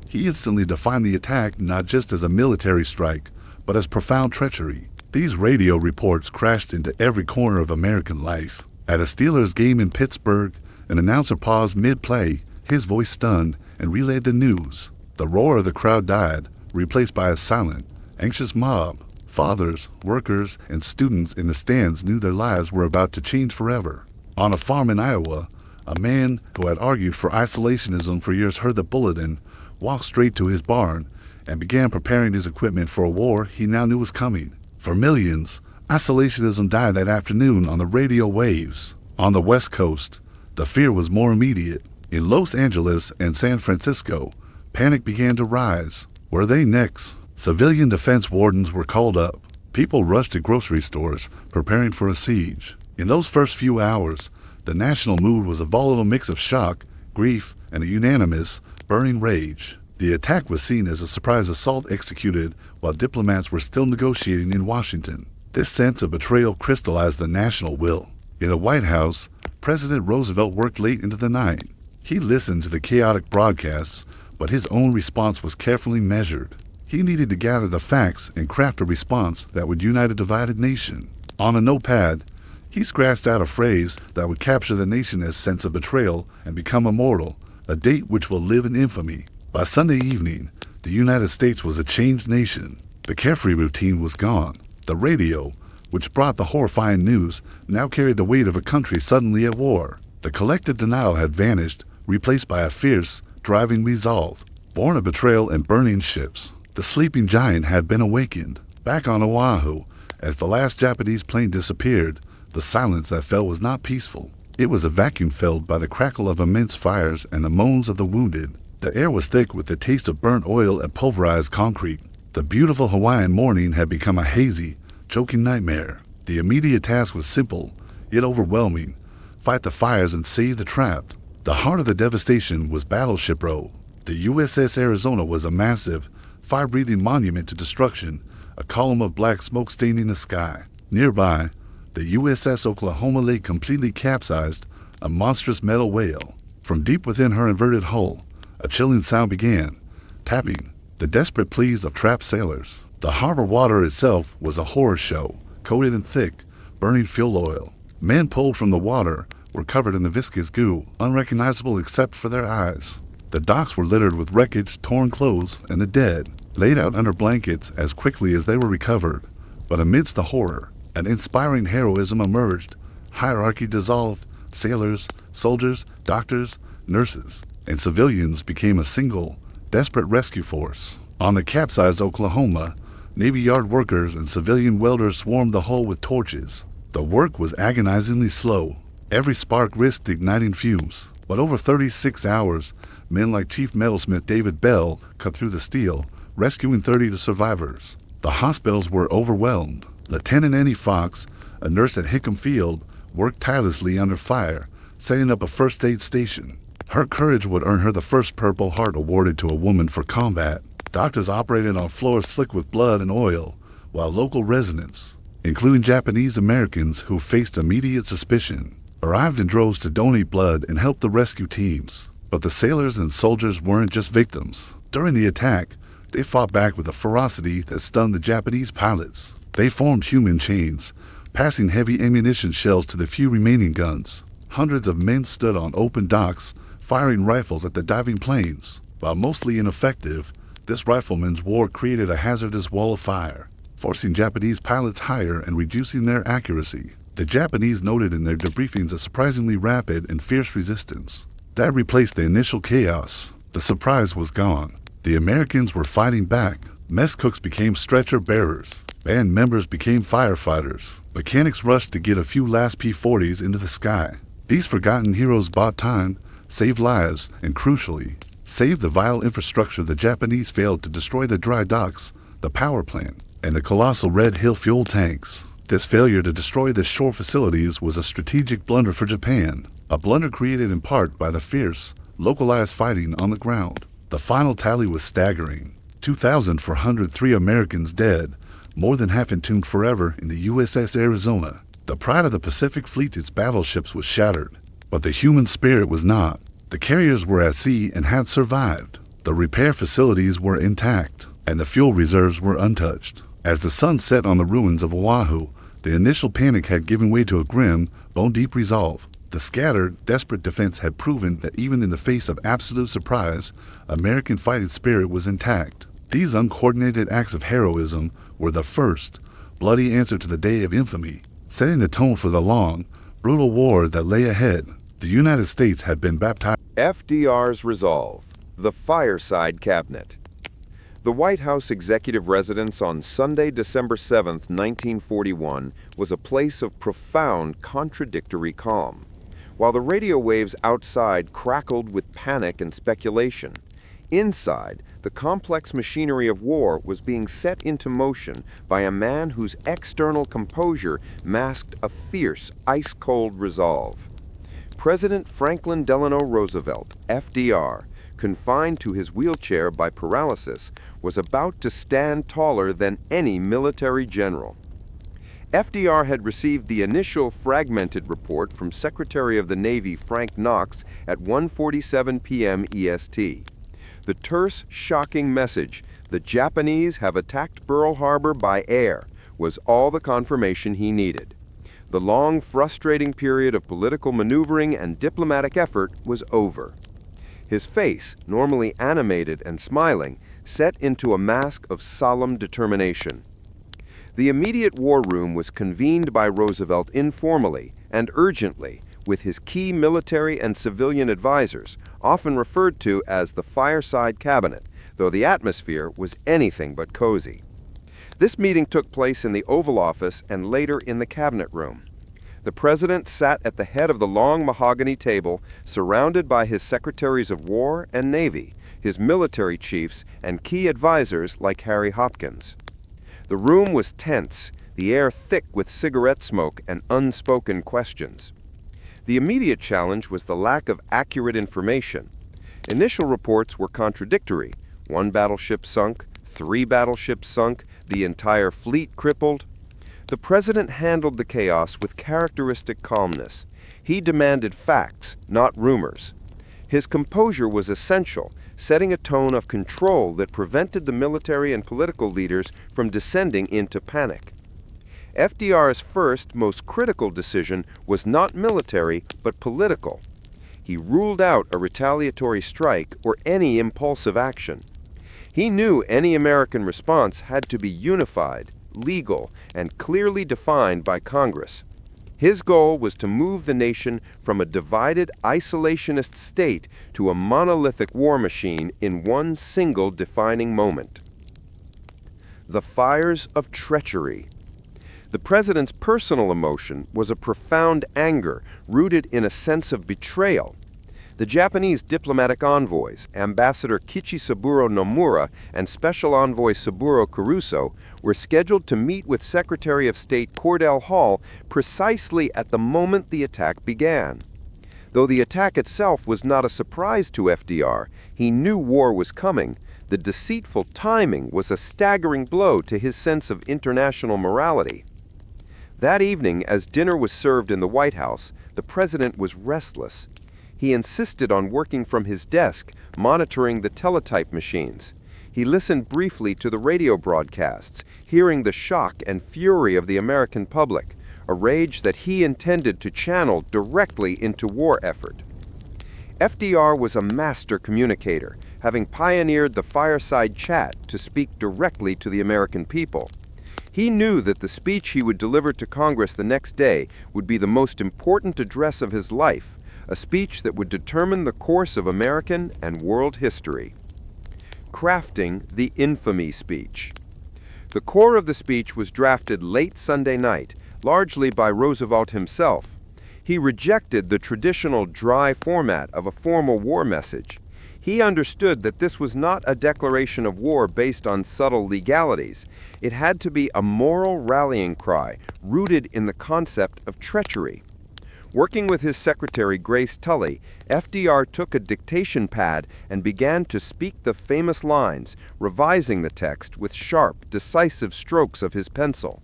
He instantly defined the attack not just as a military strike, but as profound treachery. These radio reports crashed into every corner of American life. At a Steelers game in Pittsburgh, an announcer paused mid-play, his voice stunned, and relayed the news. The roar of the crowd died, replaced by a silent, anxious mob. Fathers, workers, and students in the stands knew their lives were about to change forever. On a farm in Iowa, a man who had argued for isolationism for years heard the bulletin, walked straight to his barn, and began preparing his equipment for a war he now knew was coming. For millions, isolationism died that afternoon on the radio waves. On the West Coast, the fear was more immediate. In Los Angeles and San Francisco, panic began to rise. Were they next? Civilian defense wardens were called up. People rushed to grocery stores, preparing for a siege. In those first few hours, the national mood was a volatile mix of shock, grief, and a unanimous, burning rage. The attack was seen as a surprise assault executed while diplomats were still negotiating in Washington. This sense of betrayal crystallized the national will. In the White House, President Roosevelt worked late into the night. He listened to the chaotic broadcasts, but his own response was carefully measured. He needed to gather the facts and craft a response that would unite a divided nation. On a notepad, he scratched out a phrase that would capture the nation's sense of betrayal and become immortal, a date which will live in infamy. By Sunday evening, the United States was a changed nation. The carefree routine was gone. The radio, which brought the horrifying news, now carried the weight of a country suddenly at war. The collective denial had vanished, replaced by a fierce, driving resolve, born of betrayal and burning ships. The sleeping giant had been awakened. Back on Oahu, as the last Japanese plane disappeared, the silence that fell was not peaceful. It was a vacuum filled by the crackle of immense fires and the moans of the wounded. The air was thick with the taste of burnt oil and pulverized concrete. The beautiful Hawaiian morning had become a hazy, choking nightmare. The immediate task was simple, yet overwhelming. Fight the fires and save the trapped. The heart of the devastation was Battleship Row. The USS Arizona was a massive, fire-breathing monument to destruction, a column of black smoke staining the sky. Nearby, the USS Oklahoma lay completely capsized, a monstrous metal whale. From deep within her inverted hull, a chilling sound began, tapping, the desperate pleas of trapped sailors. The harbor water itself was a horror show, coated in thick, burning fuel oil. Men pulled from the water were covered in the viscous goo, unrecognizable except for their eyes. The docks were littered with wreckage, torn clothes, and the dead, laid out under blankets as quickly as they were recovered. But amidst the horror, an inspiring heroism emerged. Hierarchy dissolved. Sailors, soldiers, doctors, nurses, and civilians became a single, desperate rescue force. On the capsized Oklahoma, Navy Yard workers and civilian welders swarmed the hull with torches. The work was agonizingly slow. Every spark risked igniting fumes. But over 36 hours, men like Chief Metalsmith David Bell cut through the steel, rescuing 30 of the survivors. The hospitals were overwhelmed. Lieutenant Annie Fox, a nurse at Hickam Field, worked tirelessly under fire, setting up a first aid station. Her courage would earn her the first Purple Heart awarded to a woman for combat. Doctors operated on floors slick with blood and oil, while local residents, including Japanese Americans who faced immediate suspicion, arrived in droves to donate blood and help the rescue teams. But the sailors and soldiers weren't just victims. During the attack, they fought back with a ferocity that stunned the Japanese pilots. They formed human chains, passing heavy ammunition shells to the few remaining guns. Hundreds of men stood on open docks, firing rifles at the diving planes. While mostly ineffective, this rifleman's war created a hazardous wall of fire, forcing Japanese pilots higher and reducing their accuracy. The Japanese noted in their debriefings a surprisingly rapid and fierce resistance. That replaced the initial chaos. The surprise was gone. The Americans were fighting back. Mess cooks became stretcher bearers. Band members became firefighters. Mechanics rushed to get a few last P-40s into the sky. These forgotten heroes bought time, saved lives, and crucially, saved the vile infrastructure the Japanese failed to destroy: the dry docks, the power plant, and the colossal Red Hill fuel tanks. This failure to destroy the shore facilities was a strategic blunder for Japan, a blunder created in part by the fierce, localized fighting on the ground. The final tally was staggering: 2,403 Americans dead, more than half entombed forever in the USS Arizona. The pride of the Pacific Fleet, its battleships, was shattered, but the human spirit was not. The carriers were at sea and had survived. The repair facilities were intact, and the fuel reserves were untouched. As the sun set on the ruins of Oahu, the initial panic had given way to a grim, bone-deep resolve. The scattered, desperate defense had proven that even in the face of absolute surprise, American fighting spirit was intact. These uncoordinated acts of heroism were the first, bloody answer to the day of infamy, setting the tone for the long, brutal war that lay ahead. The United States had been baptized. FDR's resolve, the fireside cabinet. The White House executive residence on Sunday, December 7, 1941, was a place of profound contradictory calm. While the radio waves outside crackled with panic and speculation, inside, the complex machinery of war was being set into motion by a man whose external composure masked a fierce, ice-cold resolve. President Franklin Delano Roosevelt, FDR, confined to his wheelchair by paralysis, was about to stand taller than any military general. FDR had received the initial fragmented report from Secretary of the Navy Frank Knox at 1:47 p.m. EST. The terse, shocking message, "The Japanese have attacked Pearl Harbor by air," was all the confirmation he needed. The long, frustrating period of political maneuvering and diplomatic effort was over. His face, normally animated and smiling, set into a mask of solemn determination. The immediate war room was convened by Roosevelt informally and urgently with his key military and civilian advisors, often referred to as the fireside cabinet, though the atmosphere was anything but cozy. This meeting took place in the Oval Office and later in the Cabinet Room. The President sat at the head of the long mahogany table, surrounded by his Secretaries of War and Navy, his military chiefs, and key advisors like Harry Hopkins. The room was tense, the air thick with cigarette smoke and unspoken questions. The immediate challenge was the lack of accurate information. Initial reports were contradictory. 1 battleship sunk, 3 battleships sunk, the entire fleet crippled. The President handled the chaos with characteristic calmness. He demanded facts, not rumors. His composure was essential, setting a tone of control that prevented the military and political leaders from descending into panic. FDR's first, most critical decision was not military, but political. He ruled out a retaliatory strike or any impulsive action. He knew any American response had to be unified, legal, and clearly defined by Congress. His goal was to move the nation from a divided, isolationist state to a monolithic war machine in one single defining moment. The fires of treachery. The President's personal emotion was a profound anger rooted in a sense of betrayal. The Japanese diplomatic envoys, Ambassador Kichisaburo Nomura and Special Envoy Saburo Caruso, were scheduled to meet with Secretary of State Cordell Hull precisely at the moment the attack began. Though the attack itself was not a surprise to FDR, he knew war was coming. The deceitful timing was a staggering blow to his sense of international morality. That evening, as dinner was served in the White House, the President was restless. He insisted on working from his desk, monitoring the teletype machines. He listened briefly to the radio broadcasts, hearing the shock and fury of the American public, a rage that he intended to channel directly into war effort. FDR was a master communicator, having pioneered the fireside chat to speak directly to the American people. He knew that the speech he would deliver to Congress the next day would be the most important address of his life, a speech that would determine the course of American and world history. Crafting the infamy speech. The core of the speech was drafted late Sunday night, largely by Roosevelt himself. He rejected the traditional dry format of a formal war message. He understood that this was not a declaration of war based on subtle legalities. It had to be a moral rallying cry rooted in the concept of treachery. Working with his secretary, Grace Tully, FDR took a dictation pad and began to speak the famous lines, revising the text with sharp, decisive strokes of his pencil.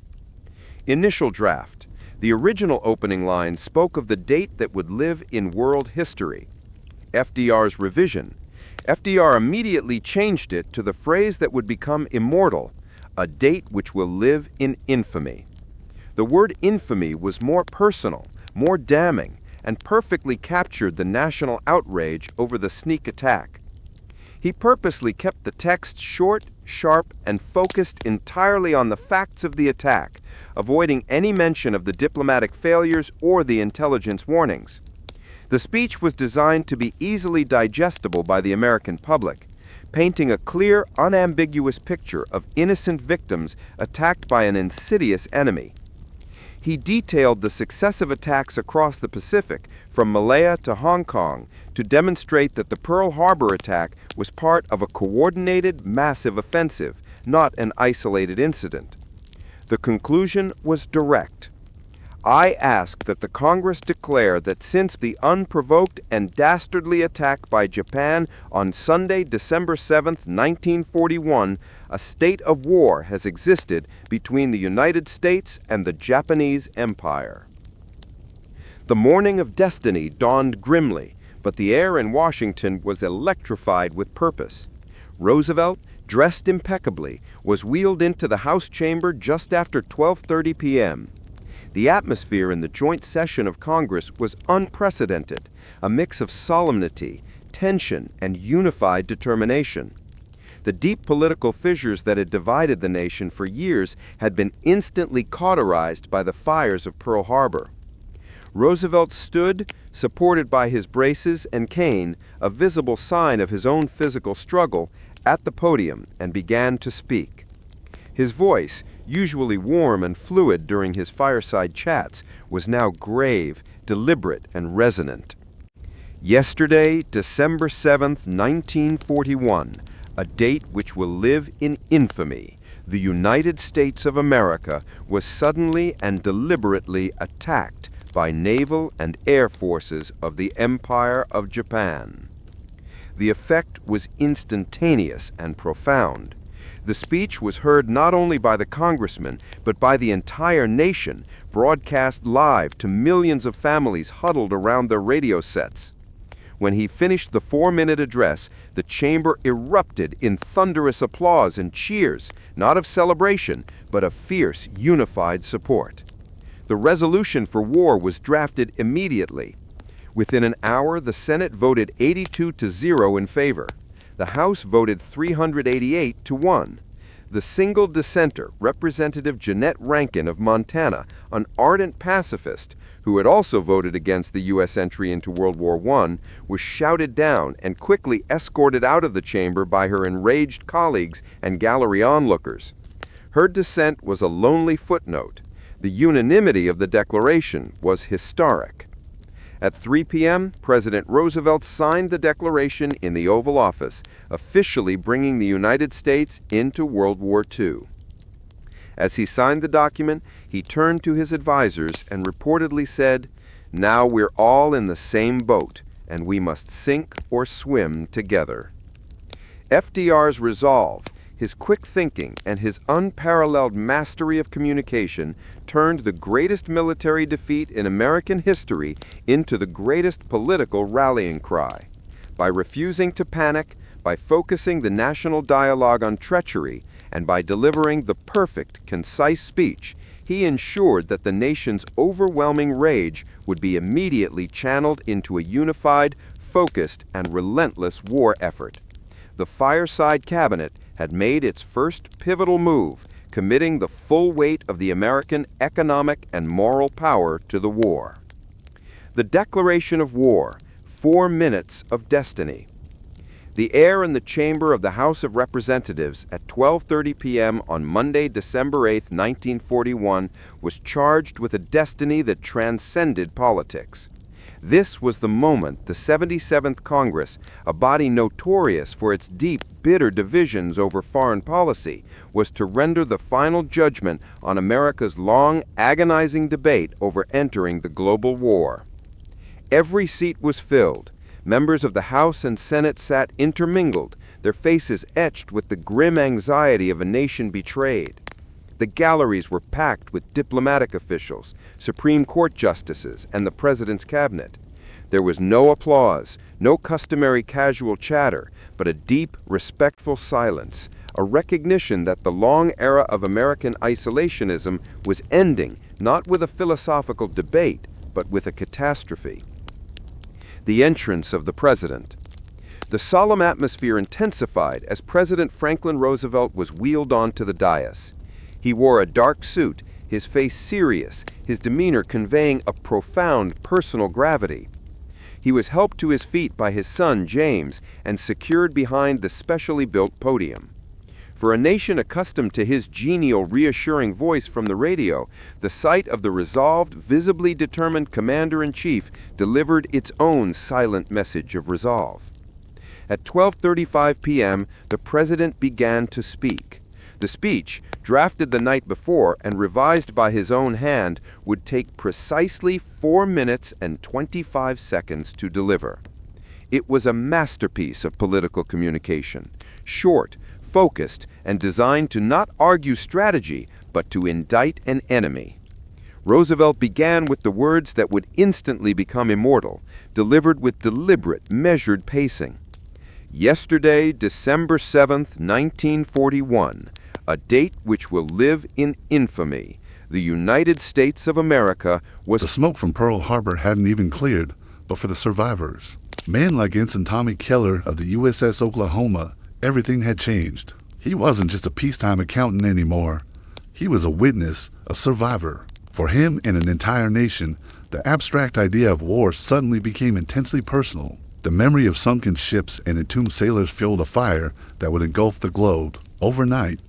Initial draft. The original opening line spoke of the date that would live in world history. FDR's revision. FDR immediately changed it to the phrase that would become immortal, a date which will live in infamy. The word infamy was more personal, more damning, and perfectly captured the national outrage over the sneak attack. He purposely kept the text short, sharp, and focused entirely on the facts of the attack, avoiding any mention of the diplomatic failures or the intelligence warnings. The speech was designed to be easily digestible by the American public, painting a clear, unambiguous picture of innocent victims attacked by an insidious enemy. He detailed the successive attacks across the Pacific, from Malaya to Hong Kong, to demonstrate that the Pearl Harbor attack was part of a coordinated, massive offensive, not an isolated incident. The conclusion was direct. I ask that the Congress declare that since the unprovoked and dastardly attack by Japan on Sunday, December 7, 1941, a state of war has existed between the United States and the Japanese Empire. The morning of destiny dawned grimly, but the air in Washington was electrified with purpose. Roosevelt, dressed impeccably, was wheeled into the House chamber just after 12:30 p.m. The atmosphere in the joint session of Congress was unprecedented, a mix of solemnity, tension, and unified determination. The deep political fissures that had divided the nation for years had been instantly cauterized by the fires of Pearl Harbor. Roosevelt stood, supported by his braces and cane, a visible sign of his own physical struggle, at the podium and began to speak. His voice, usually warm and fluid during his fireside chats, was now grave, deliberate, and resonant. Yesterday, December 7th, 1941, a date which will live in infamy, the United States of America was suddenly and deliberately attacked by naval and air forces of the Empire of Japan. The effect was instantaneous and profound. The speech was heard not only by the congressman, but by the entire nation, broadcast live to millions of families huddled around their radio sets. When he finished the 4-minute address, the chamber erupted in thunderous applause and cheers, not of celebration, but of fierce, unified support. The resolution for war was drafted immediately. Within an hour, the Senate voted 82-0 in favor. The House voted 388-1. The single dissenter, Representative Jeanette Rankin of Montana, an ardent pacifist who had also voted against the U.S. entry into World War I, was shouted down and quickly escorted out of the chamber by her enraged colleagues and gallery onlookers. Her dissent was a lonely footnote. The unanimity of the declaration was historic. At 3 p.m., President Roosevelt signed the declaration in the Oval Office, officially bringing the United States into World War II. As he signed the document, he turned to his advisors and reportedly said, "Now we're all in the same boat, and we must sink or swim together." FDR's resolve, his quick thinking, and his unparalleled mastery of communication turned the greatest military defeat in American history into the greatest political rallying cry. By refusing to panic, by focusing the national dialogue on treachery, and by delivering the perfect, concise speech, he ensured that the nation's overwhelming rage would be immediately channeled into a unified, focused, and relentless war effort. The Fireside Cabinet had made its first pivotal move, committing the full weight of the American economic and moral power to the war. The Declaration of War, 4 minutes of destiny. The air in the chamber of the House of Representatives at 12:30 p.m. on Monday, December 8, 1941, was charged with a destiny that transcended politics. This was the moment the 77th Congress, a body notorious for its deep, bitter divisions over foreign policy, was to render the final judgment on America's long, agonizing debate over entering the global war. Every seat was filled. Members of the House and Senate sat intermingled, their faces etched with the grim anxiety of a nation betrayed. The galleries were packed with diplomatic officials, Supreme Court justices, and the President's cabinet. There was no applause, no customary casual chatter, but a deep, respectful silence, a recognition that the long era of American isolationism was ending not with a philosophical debate, but with a catastrophe. The entrance of the President. The solemn atmosphere intensified as President Franklin Roosevelt was wheeled onto the dais. He wore a dark suit, his face serious, his demeanor conveying a profound personal gravity. He was helped to his feet by his son, James, and secured behind the specially built podium. For a nation accustomed to his genial, reassuring voice from the radio, the sight of the resolved, visibly determined commander-in-chief delivered its own silent message of resolve. At 12:35 p.m., the President began to speak. The speech, drafted the night before and revised by his own hand, would take precisely 4 minutes and 25 seconds to deliver. It was a masterpiece of political communication, short, focused, and designed to not argue strategy, but to indict an enemy. Roosevelt began with the words that would instantly become immortal, delivered with deliberate, measured pacing. Yesterday, December 7th, 1941, a date which will live in infamy, the United States of America was... The smoke from Pearl Harbor hadn't even cleared, but for the survivors, Men like Ensign Tommy Keller of the USS Oklahoma, everything had changed. He wasn't just a peacetime accountant anymore. He was a witness, a survivor. For him and an entire nation, the abstract idea of war suddenly became intensely personal. The memory of sunken ships and entombed sailors fueled a fire that would engulf the globe. Overnight,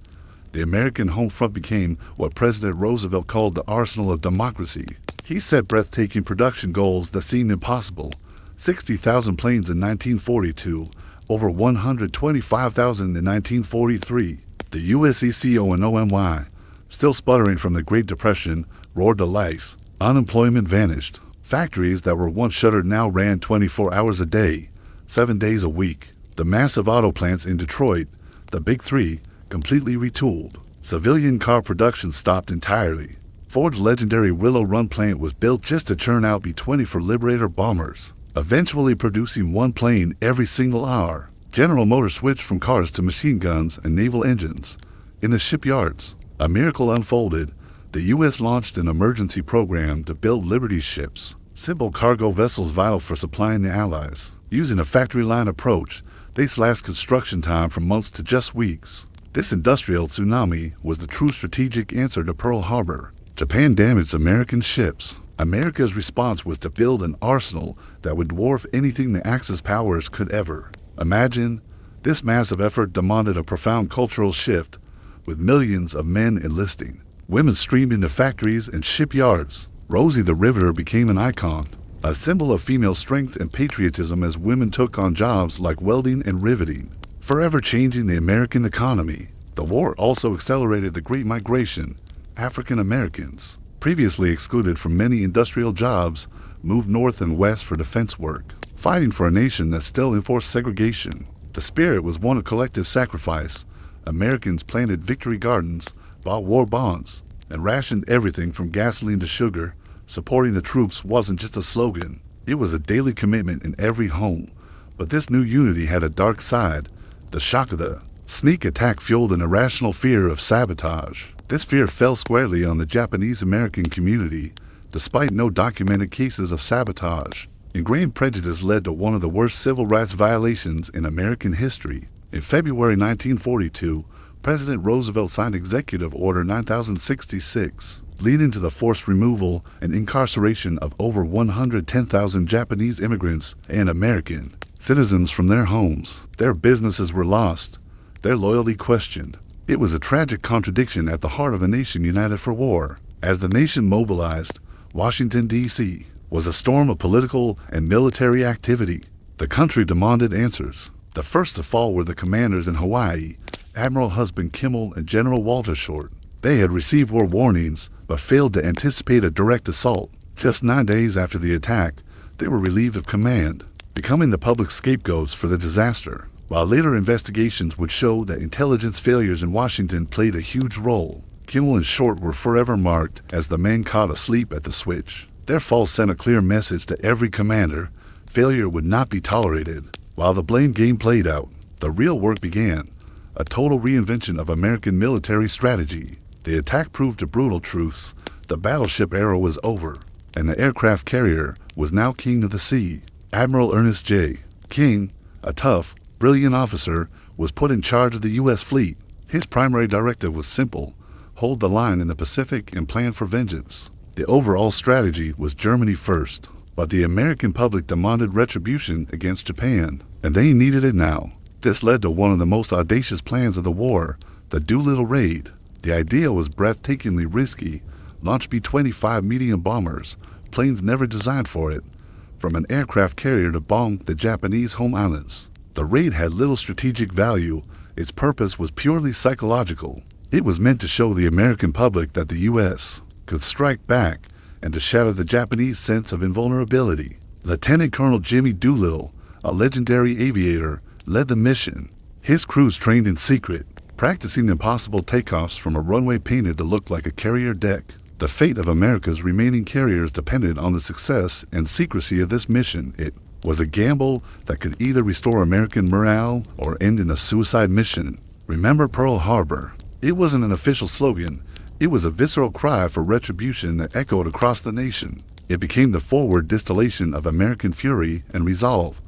the American home front became what President Roosevelt called the arsenal of democracy. He set breathtaking production goals that seemed impossible. 60,000 planes in 1942, over 125,000 in 1943. The USECO and OMY, still sputtering from the Great Depression, roared to life. Unemployment vanished. Factories that were once shuttered now ran 24 hours a day, 7 days a week. The massive auto plants in Detroit, the Big Three, completely retooled. Civilian car production stopped entirely. Ford's legendary Willow Run plant was built just to churn out B-20 for Liberator bombers, eventually producing one plane every single hour. General Motors switched from cars to machine guns and naval engines. In the shipyards, a miracle unfolded. The U.S. launched an emergency program to build Liberty ships, simple cargo vessels vital for supplying the Allies. Using a factory-line approach, they slashed construction time from months to just weeks. This industrial tsunami was the true strategic answer to Pearl Harbor. Japan damaged American ships. America's response was to build an arsenal that would dwarf anything the Axis powers could ever imagine. This massive effort demanded a profound cultural shift, with millions of men enlisting. Women streamed into factories and shipyards. Rosie the Riveter became an icon, a symbol of female strength and patriotism as women took on jobs like welding and riveting, forever changing the American economy. The war also accelerated the Great Migration. African Americans, previously excluded from many industrial jobs, moved north and west for defense work, fighting for a nation that still enforced segregation. The spirit was one of collective sacrifice. Americans planted victory gardens, bought war bonds, and rationed everything from gasoline to sugar. Supporting the troops wasn't just a slogan, it was a daily commitment in every home. But this new unity had a dark side. The shock of the sneak attack fueled an irrational fear of sabotage. This fear fell squarely on the Japanese-American community, despite no documented cases of sabotage. Ingrained prejudice led to one of the worst civil rights violations in American history. In February 1942, President Roosevelt signed Executive Order 9066, leading to the forced removal and incarceration of over 110,000 Japanese immigrants and American citizens from their homes. Their businesses were lost, their loyalty questioned. It was a tragic contradiction at the heart of a nation united for war. As the nation mobilized, Washington, D.C. was a storm of political and military activity. The country demanded answers. The first to fall were the commanders in Hawaii, Admiral Husband Kimmel and General Walter Short. They had received war warnings, but failed to anticipate a direct assault. Just 9 days after the attack, they were relieved of command, becoming the public scapegoats for the disaster. While later investigations would show that intelligence failures in Washington played a huge role, Kimmel and Short were forever marked as the men caught asleep at the switch. Their fall sent a clear message to every commander: failure would not be tolerated. While the blame game played out, the real work began, a total reinvention of American military strategy. The attack proved the brutal truths. The battleship era was over, and the aircraft carrier was now king of the sea. Admiral Ernest J. King, a tough, brilliant officer, was put in charge of the U.S. fleet. His primary directive was simple: hold the line in the Pacific and plan for vengeance. The overall strategy was Germany first, but the American public demanded retribution against Japan, and they needed it now. This led to one of the most audacious plans of the war, the Doolittle Raid. The idea was breathtakingly risky. Launch B-25 medium bombers, planes never designed for it, from an aircraft carrier to bomb the Japanese home islands. The raid had little strategic value. Its purpose was purely psychological. It was meant to show the American public that the U.S. could strike back and to shatter the Japanese sense of invulnerability. Lieutenant Colonel Jimmy Doolittle, a legendary aviator, led the mission. His crews trained in secret, practicing impossible takeoffs from a runway painted to look like a carrier deck. The fate of America's remaining carriers depended on the success and secrecy of this mission. It was a gamble that could either restore American morale or end in a suicide mission. Remember Pearl Harbor. It wasn't an official slogan. It was a visceral cry for retribution that echoed across the nation. It became the forward distillation of American fury and resolve.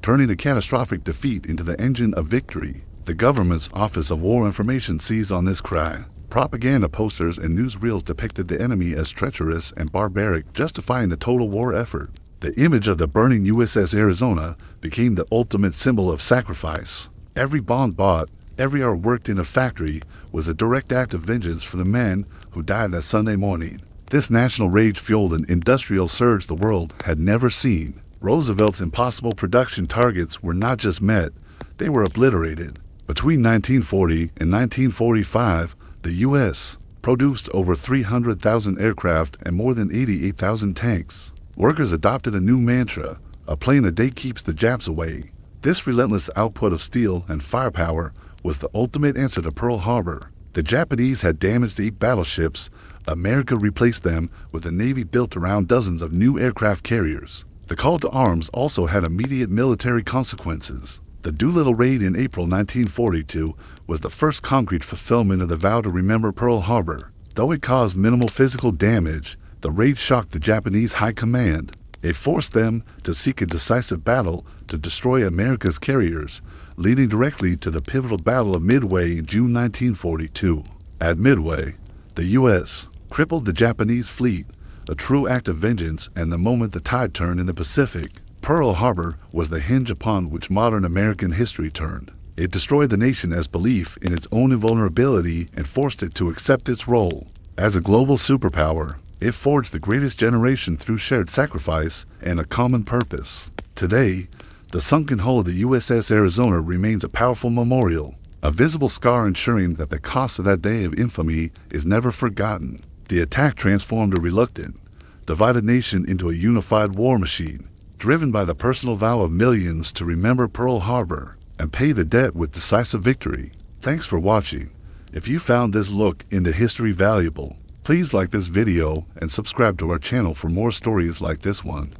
turning a catastrophic defeat into the engine of victory. The government's Office of War Information seized on this cry. Propaganda posters and newsreels depicted the enemy as treacherous and barbaric, justifying the total war effort. The image of the burning USS Arizona became the ultimate symbol of sacrifice. Every bond bought, every hour worked in a factory was a direct act of vengeance for the men who died that Sunday morning. This national rage fueled an industrial surge the world had never seen. Roosevelt's impossible production targets were not just met, they were obliterated. Between 1940 and 1945, the U.S. produced over 300,000 aircraft and more than 88,000 tanks. Workers adopted a new mantra, a plane a day keeps the Japs away. This relentless output of steel and firepower was the ultimate answer to Pearl Harbor. The Japanese had damaged 8 battleships. America replaced them with a navy built around dozens of new aircraft carriers. The call to arms also had immediate military consequences. The Doolittle raid in April 1942 was the first concrete fulfillment of the vow to remember Pearl Harbor. Though it caused minimal physical damage, the raid shocked the Japanese high command. It forced them to seek a decisive battle to destroy America's carriers, leading directly to the pivotal Battle of Midway in June 1942. At Midway, the U.S. crippled the Japanese fleet, a true act of vengeance, and the moment the tide turned in the Pacific. Pearl Harbor was the hinge upon which modern American history turned. It destroyed the nation as belief in its own invulnerability and forced it to accept its role. As a global superpower, it forged the greatest generation through shared sacrifice and a common purpose. Today, the sunken hull of the USS Arizona remains a powerful memorial, a visible scar ensuring that the cost of that day of infamy is never forgotten. The attack transformed a reluctant, divided nation into a unified war machine, driven by the personal vow of millions to remember Pearl Harbor and pay the debt with decisive victory. Thanks for watching. If you found this look into history valuable, please like this video and subscribe to our channel for more stories like this one.